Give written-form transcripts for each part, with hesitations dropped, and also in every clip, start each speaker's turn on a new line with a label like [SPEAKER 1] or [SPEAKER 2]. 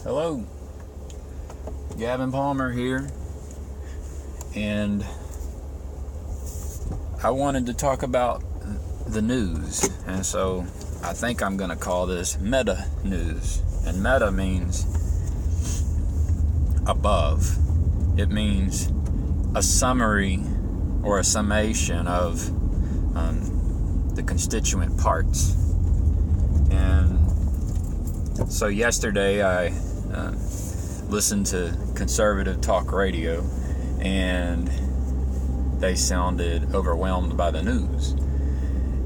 [SPEAKER 1] Hello, Gavin Palmer here, and I wanted to talk about the news, and so I think I'm going to call this meta news. And meta means above. It means a summary or a summation of the constituent parts. And so yesterday I listened to conservative talk radio, and they sounded overwhelmed by the news.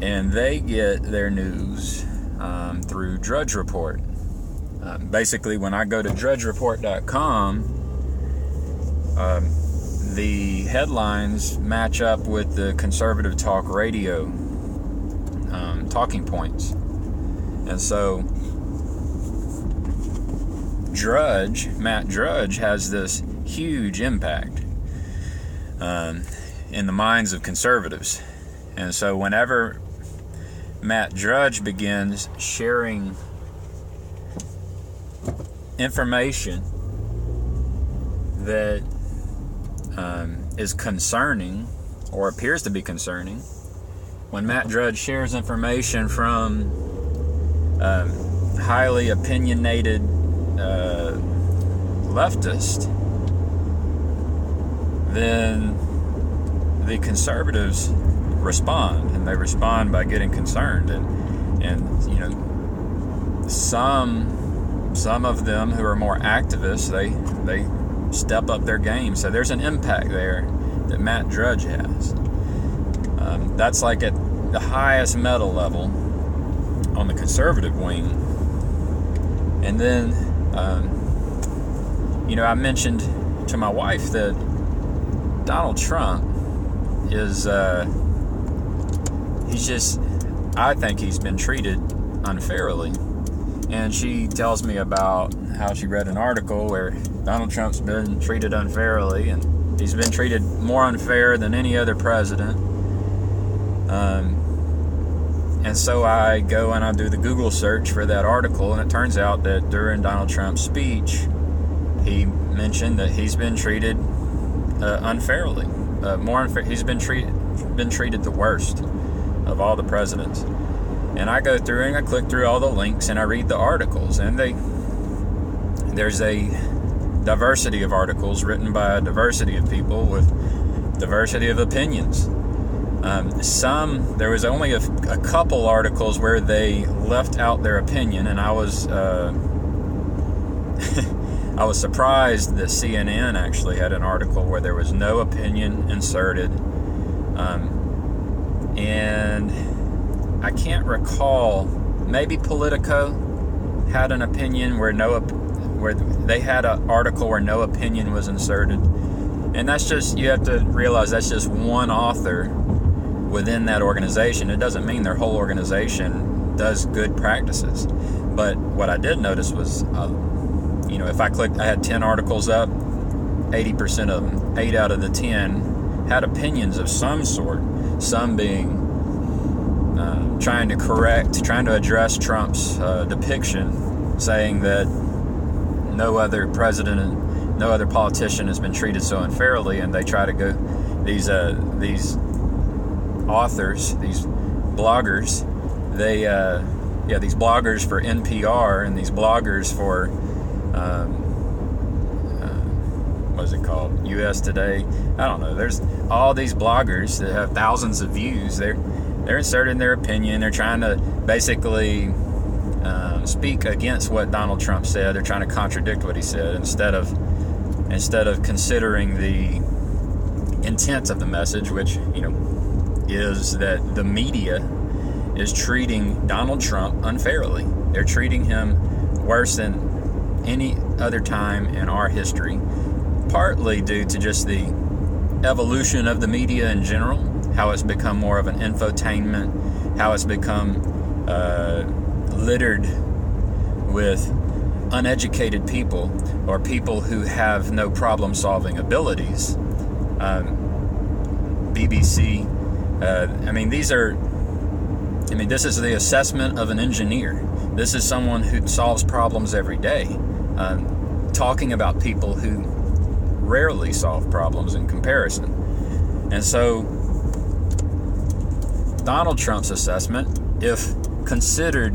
[SPEAKER 1] And they get their news through Drudge Report. Basically, when I go to drudgereport.com, the headlines match up with the conservative talk radio talking points. And so Matt Drudge has this huge impact in the minds of conservatives. And so whenever Matt Drudge begins sharing information that is concerning or appears to be concerning, when Matt Drudge shares information from highly opinionated leftist, then the conservatives respond, and they respond by getting concerned, and you know, some of them who are more activists, they step up their game. So there's an impact there that Matt Drudge has. That's like at the highest meta level on the conservative wing. And then I mentioned to my wife that Donald Trump is I think he's been treated unfairly. And she tells me about how she read an article where Donald Trump's been treated unfairly, and he's been treated more unfair than any other president. And so I go and I do the Google search for that article, and it turns out that during Donald Trump's speech, he mentioned that he's been treated unfairly, more unfair. He's been treated the worst of all the presidents. And I go through and I click through all the links and I read the articles, and there's a diversity of articles written by a diversity of people with diversity of opinions. There was only a couple articles where they left out their opinion, and I was I was surprised that CNN actually had an article where there was no opinion inserted, and I can't recall. Maybe Politico had an opinion where they had an article where no opinion was inserted, and that's just, you have to realize that's just one author within that organization. It doesn't mean their whole organization does good practices. But what I did notice was, if I clicked, I had 10 articles up, 80% of them, 8 out of the 10 had opinions of some sort, some being trying to address Trump's depiction, saying that no other president and no other politician has been treated so unfairly, and they try to go, these authors, these bloggers, these bloggers for NPR and these bloggers for what is it called, US Today, I don't know, there's all these bloggers that have thousands of views. They're inserting their opinion. They're trying to basically speak against what Donald Trump said. They're trying to contradict what he said instead of considering the intent of the message, which is that the media is treating Donald Trump unfairly. They're treating him worse than any other time in our history, partly due to just the evolution of the media in general, how it's become more of an infotainment, how it's become littered with uneducated people or people who have no problem-solving abilities. BBC, this is the assessment of an engineer. This is someone who solves problems every day, talking about people who rarely solve problems in comparison. And so Donald Trump's assessment, if considered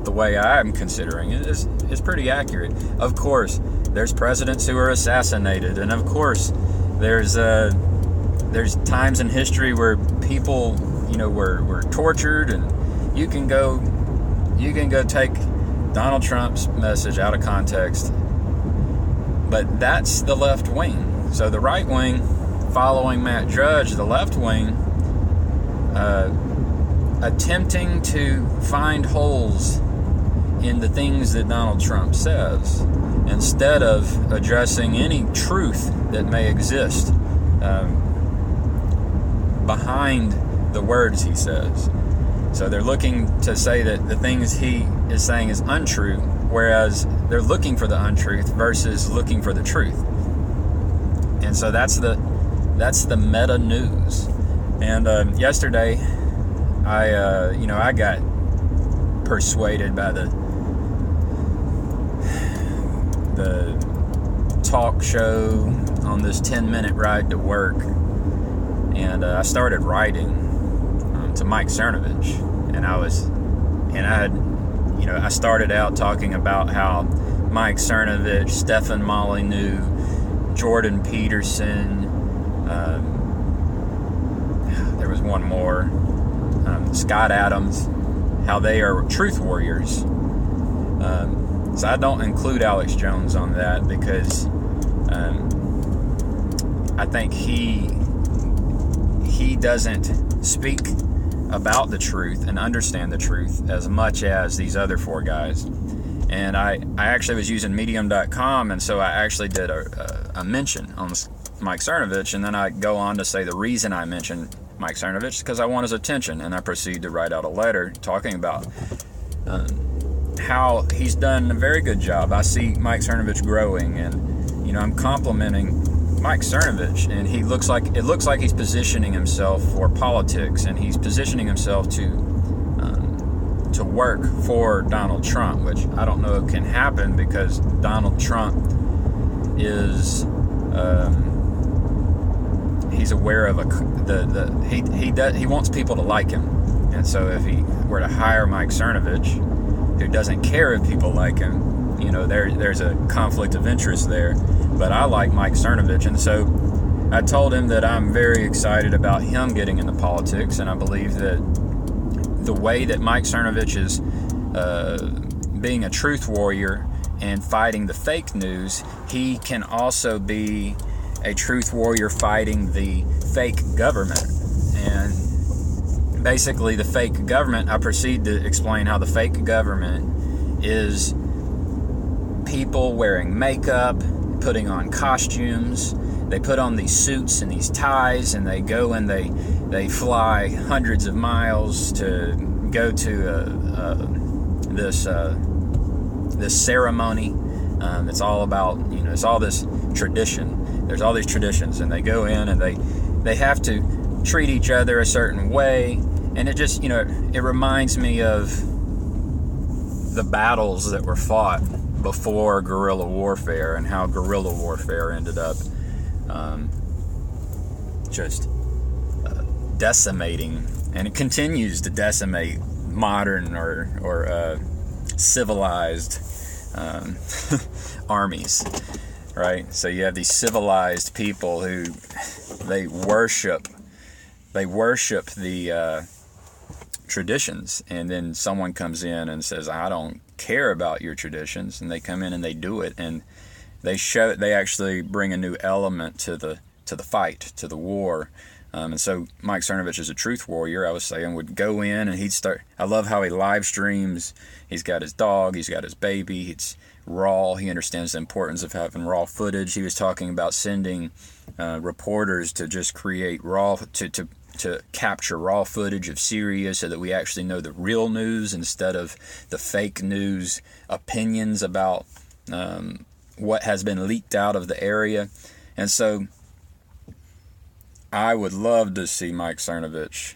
[SPEAKER 1] the way I'm considering it, is pretty accurate. Of course, there's presidents who are assassinated, and of course, there's times in history where people, were tortured, and you can go take Donald Trump's message out of context. But that's the left wing. So the right wing, following Matt Drudge, the left wing, attempting to find holes in the things that Donald Trump says, instead of addressing any truth that may exist behind the words he says. So they're looking to say that the things he is saying is untrue, whereas they're looking for the untruth versus looking for the truth. And so that's the meta news. And yesterday, I got persuaded by the talk show on this 10-minute ride to work, and I started writing to Mike Cernovich, and I started out talking about how Mike Cernovich, Stefan Molyneux, Jordan Peterson, there was one more, Scott Adams, how they are truth warriors. So I don't include Alex Jones on that because I think he doesn't speak about the truth and understand the truth as much as these other four guys. And I actually was using medium.com, and so I actually did a mention on Mike Cernovich, and then I go on to say the reason I mentioned Mike Cernovich is because I want his attention, and I proceed to write out a letter talking about how he's done a very good job. I see Mike Cernovich growing, and I'm complimenting Mike Cernovich, and it looks like he's positioning himself for politics, and he's positioning himself to work for Donald Trump, which I don't know can happen because Donald Trump is he's aware of he wants people to like him, and so if he were to hire Mike Cernovich, who doesn't care if people like him, there's a conflict of interest there. But I like Mike Cernovich, and so I told him that I'm very excited about him getting into politics, and I believe that the way that Mike Cernovich is being a truth warrior and fighting the fake news, he can also be a truth warrior fighting the fake government. And basically the fake government, I proceed to explain how the fake government is people wearing makeup, putting on costumes. They put on these suits and these ties, and they go and they fly hundreds of miles to go to this ceremony. It's all about, it's all this tradition. There's all these traditions, and they go in and they have to treat each other a certain way, and it just, it reminds me of the battles that were fought before guerrilla warfare, and how guerrilla warfare ended up just decimating, and it continues to decimate modern or civilized armies, right? So you have these civilized people who they worship the traditions, and then someone comes in and says, I don't care about your traditions, and they come in and they do it, and they actually bring a new element to the fight, to the war. And so Mike Cernovich is a truth warrior, I was saying, would go in and he'd start. I love how he live streams. He's got his dog, he's got his baby, it's raw. He understands the importance of having raw footage. He was talking about sending reporters to just create raw, to capture raw footage of Syria so that we actually know the real news instead of the fake news opinions about what has been leaked out of the area. And so I would love to see Mike Cernovich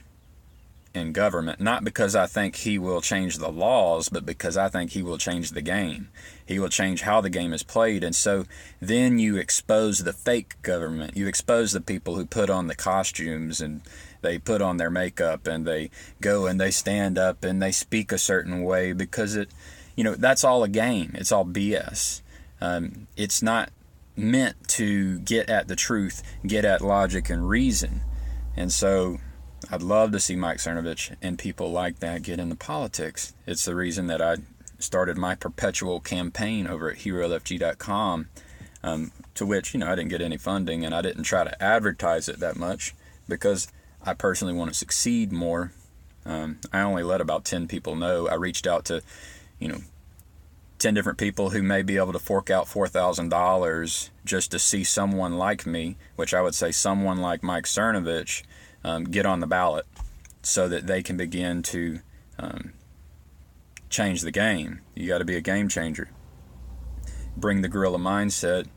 [SPEAKER 1] in government, not because I think he will change the laws, but because I think he will change the game. He will change how the game is played. And so then you expose the fake government. You expose the people who put on the costumes and they put on their makeup and they go and they stand up and they speak a certain way because that's all a game. It's all BS. It's not meant to get at the truth, get at logic and reason. And so I'd love to see Mike Cernovich and people like that get into politics. It's the reason that I started my perpetual campaign over at HeroLFG.com, to which, I didn't get any funding and I didn't try to advertise it that much because I personally want to succeed more. I only let about 10 people know. I reached out to, 10 different people who may be able to fork out $4,000 just to see someone like me, which I would say someone like Mike Cernovich, get on the ballot so that they can begin to change the game. You got to be a game changer. Bring the guerrilla mindset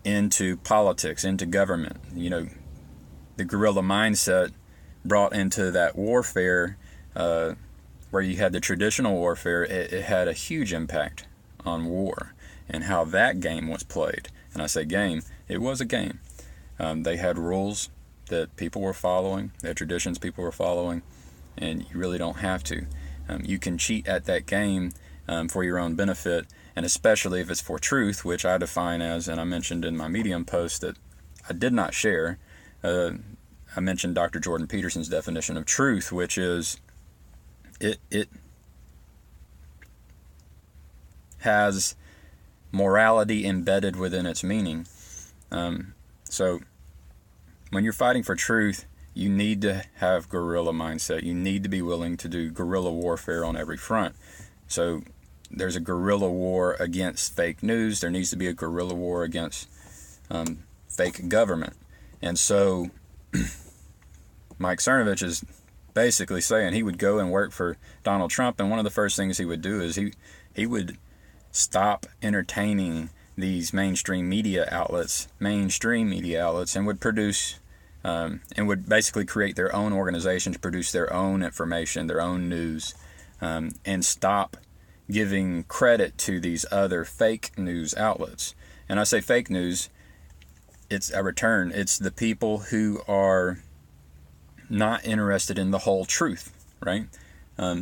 [SPEAKER 1] into politics, into government. The guerrilla mindset brought into that warfare where you had the traditional warfare, it had a huge impact on war and how that game was played. And I say game, it was a game. They had rules that people were following, they had traditions people were following, and you really don't have to. You can cheat at that game for your own benefit, and especially if it's for truth, which I define as, and I mentioned in my Medium post that I did not share, I mentioned Dr. Jordan Peterson's definition of truth, which is it has morality embedded within its meaning. So when you're fighting for truth, you need to have guerrilla mindset. You need to be willing to do guerrilla warfare on every front. So there's a guerrilla war against fake news. There needs to be a guerrilla war against fake government. And so Mike Cernovich is basically saying he would go and work for Donald Trump, and one of the first things he would do is he would stop entertaining these mainstream media outlets, and would produce and would basically create their own organization to produce their own information, their own news, and stop giving credit to these other fake news outlets. And I say fake news, it's the people who are not interested in the whole truth, right?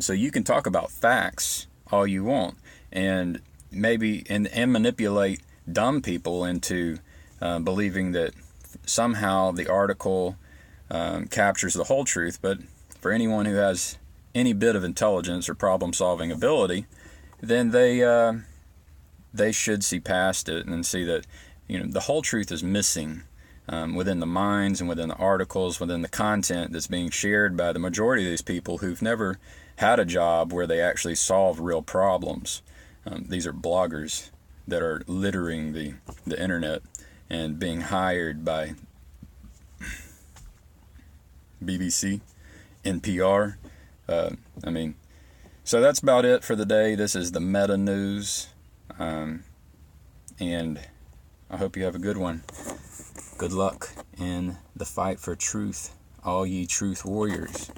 [SPEAKER 1] So you can talk about facts all you want and maybe and manipulate dumb people into believing that somehow the article captures the whole truth. But for anyone who has any bit of intelligence or problem-solving ability, then they should see past it and see that the whole truth is missing within the minds and within the articles, within the content that's being shared by the majority of these people who've never had a job where they actually solve real problems. These are bloggers that are littering the internet and being hired by BBC, NPR. So that's about it for the day. This is the meta news, and I hope you have a good one. Good luck in the fight for truth, all ye truth warriors.